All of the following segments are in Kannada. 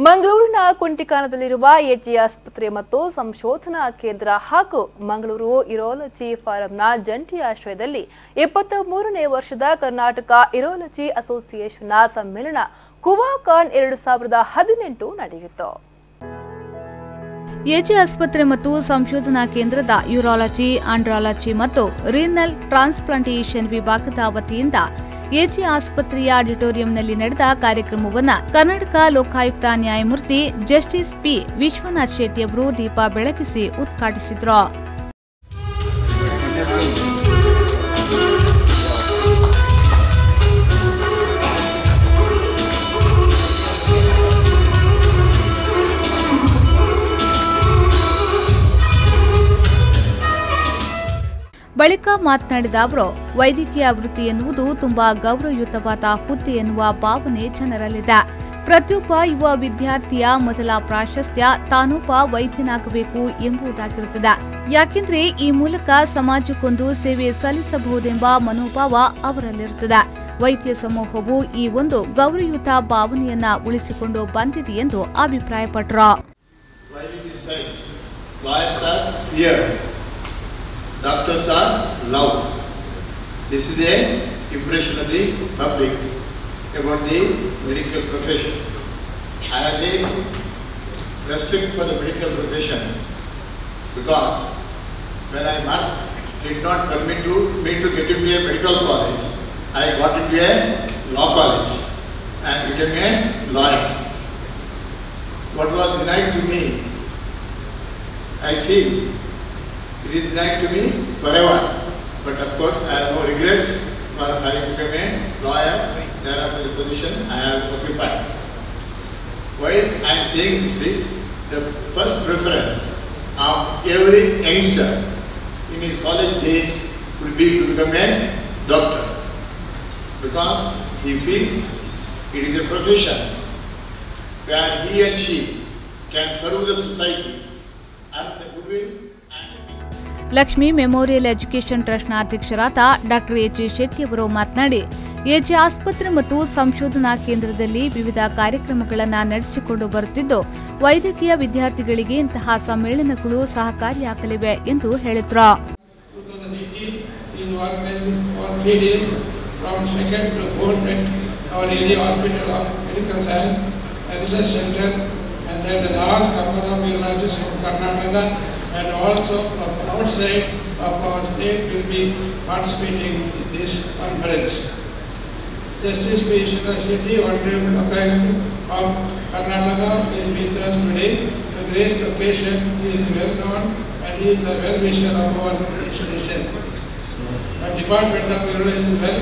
ಮಂಗಳೂರಿನ ಕುಂಟಿಕಾನದಲ್ಲಿರುವ ಎಜಿ ಆಸ್ಪತ್ರೆ ಮತ್ತು ಸಂಶೋಧನಾ ಕೇಂದ್ರ ಹಾಗೂ ಮಂಗಳೂರು ಯೂರಾಲಜಿ ಫಾರಂನ ಜಂಟಿ ಆಶ್ರಯದಲ್ಲಿ 23ನೇ ವರ್ಷದ ಕರ್ನಾಟಕ ಯೂರಾಲಜಿ ಅಸೋಸಿಯೇಷನ್ನ ಸಮ್ಮೇಳನ ಕುವಾಕಾನ್ 2018 ನಡೆಯಿತು. ಎಜಿ ಆಸ್ಪತ್ರೆ ಮತ್ತು ಸಂಶೋಧನಾ ಕೇಂದ್ರದ ಯೂರಾಲಜಿ, ಆಂಡ್ರಾಲಜಿ ಮತ್ತು ರೀನಲ್ ಟ್ರಾನ್ಸ್ಪ್ಲಾಂಟೇಷನ್ ವಿಭಾಗದ ವತಿಯಿಂದ ಎಜಿ ಆಸ್ಪತ್ರೆಯ ಆಡಿಟೋರಿಯಂನಲ್ಲಿ ನಡೆದ ಕಾರ್ಯಕ್ರಮವನ್ನು ಕರ್ನಾಟಕ ಲೋಕಾಯುಕ್ತ ನ್ಯಾಯಮೂರ್ತಿ ಜಸ್ಟಿಸ್ ಪಿ ವಿಶ್ವನಾಥ್ ಶೆಟ್ಟಿ ಅವರು ದೀಪ ಬೆಳಗಿಸಿ ಉದ್ಘಾಟಿಸಿದರು. ಬಳಿಕ ಮಾತನಾಡಿದ ಅವರು, ವೈದ್ಯಕೀಯ ವೃತ್ತಿ ಎನ್ನುವುದು ತುಂಬಾ ಗೌರವಯುತವಾದ ಹುದ್ದೆ ಎನ್ನುವ ಭಾವನೆ ಜನರಲ್ಲಿದೆ. ಪ್ರತಿಯೊಬ್ಬ ಯುವ ವಿದ್ಯಾರ್ಥಿಯ ಮೊದಲ ಪ್ರಾಶಸ್ತ್ಯ ತಾನೊಬ್ಬ ವೈದ್ಯನಾಗಬೇಕು ಎಂಬುದಾಗಿರುತ್ತದೆ. ಯಾಕೆಂದ್ರೆ ಈ ಮೂಲಕ ಸಮಾಜಕ್ಕೊಂದು ಸೇವೆ ಸಲ್ಲಿಸಬಹುದೆಂಬ ಮನೋಭಾವ ಅವರಲ್ಲಿರುತ್ತದೆ. ವೈದ್ಯ ಸಮೂಹವು ಈ ಒಂದು ಗೌರವಯುತ ಭಾವನೆಯನ್ನ ಉಳಿಸಿಕೊಂಡು ಬಂದಿದೆ ಎಂದು ಅಭಿಪ್ರಾಯಪಟ್ಟರು. Doctors are loved. This is the impression of the public about the medical profession. I have a respect for the medical profession because when did not permit me to get into a medical college, I got into a law college and became a lawyer. What was denied to me, I feel it is denied to me forever, but of course I have no regrets for having become a lawyer, thereafter the position I have occupied. Why I am saying this is the first preference of every youngster in his college days would be to become a doctor, because he feels it is a profession where he and she can serve the society and the goodwill. Lakshmi memorial education ಟ್ರಸ್ಟ್ನ ಅಧ್ಯಕ್ಷರಾದ ಡಾಕ್ಟರ್ ಎಜಿ ಶೆಟ್ಟಿ ಅವರು ಮಾತನಾಡಿ, ಎಜಿ ಆಸ್ಪತ್ರೆ ಮತ್ತು ಸಂಶೋಧನಾ ಕೇಂದ್ರದಲ್ಲಿ ವಿವಿಧ ಕಾರ್ಯಕ್ರಮಗಳನ್ನು ನಡೆಸಿಕೊಂಡು ಬರುತ್ತಿದ್ದು, ವೈದ್ಯಕೀಯ ವಿದ್ಯಾರ್ಥಿಗಳಿಗೆ ಇಂತಹ ಸಮ್ಮೇಳನಗಳು ಸಹಕಾರಿಯಾಗಲಿವೆ ಎಂದು ಹೇಳಿದರು. And also from outside of our state will be participating in this conference. Justice P. Viswanath Shetty, Honorable Lokaयुक्त of Karnataka, is with us today. The graced occasion, he is well known and he is the well-wisher of our institution. The Department of Urology is well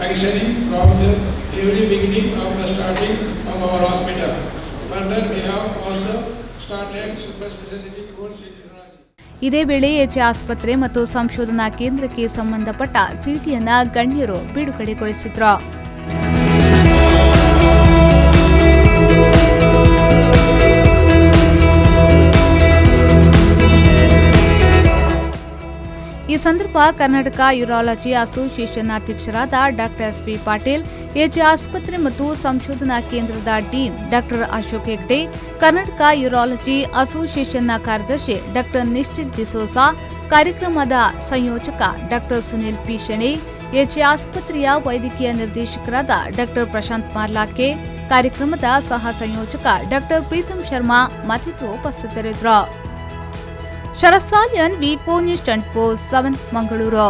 functioning from the very beginning of the starting of our hospital. Further, we have also started super specialty course in ಇದೇ ವೇಳೆ ಎಜಿ ಆಸ್ಪತ್ರೆ ಮತ್ತು ಸಂಶೋಧನಾ ಕೇಂದ್ರಕ್ಕೆ ಸಂಬಂಧಪಟ್ಟ ಸಿಟಿಯನ್ನ ಗಣ್ಯರು ಬಿಡುಗಡೆಗೊಳಿಸಿದ್ರು. ಈ ಸಂದರ್ಭ ಕರ್ನಾಟಕ ಯೂರಾಲಜಿ ಅಸೋಸಿಯೇಷನ್ ಅಧ್ಯಕ್ಷರಾದ doctor S P Patil, AG ಆಸ್ಪತ್ರೆ ಮತ್ತು ಸಂಶೋಧನಾ ಕೇಂದ್ರದ dean doctor Ashok Hegde, Karnataka urology ಅಸೋಸಿಯೇಷನ್ನ ಕಾರ್ಯದರ್ಶಿ ಡಾಕ್ಟರ್ ನಿಶ್ಚಿತ್ ಡಿಸೋಸಾ, ಕಾರ್ಯಕ್ರಮದ ಸಂಯೋಜಕ doctor Sunil P Shenoy, AG ಆಸ್ಪತ್ರೆಯ ವೈದ್ಯಕೀಯ ನಿರ್ದೇಶಕರಾದ ಡಾಕ್ಟರ್ ಪ್ರಶಾಂತ್ ಮಾರ್ಲಾಕೆ, ಕಾರ್ಯಕ್ರಮದ ಸಹ ಸಂಯೋಜಕ ಡಾಕ್ಟರ್ ಪ್ರೀತಂ ಶರ್ಮಾ ಮತ್ತಿತರರು ಉಪಸ್ಥಿತರಿದ್ದರು. ಶರತ್ ಸಾಲ್ಯನ್, ವಿ4 ನ್ಯೂಸ್ 24/7 ಮಂಗಳೂರು.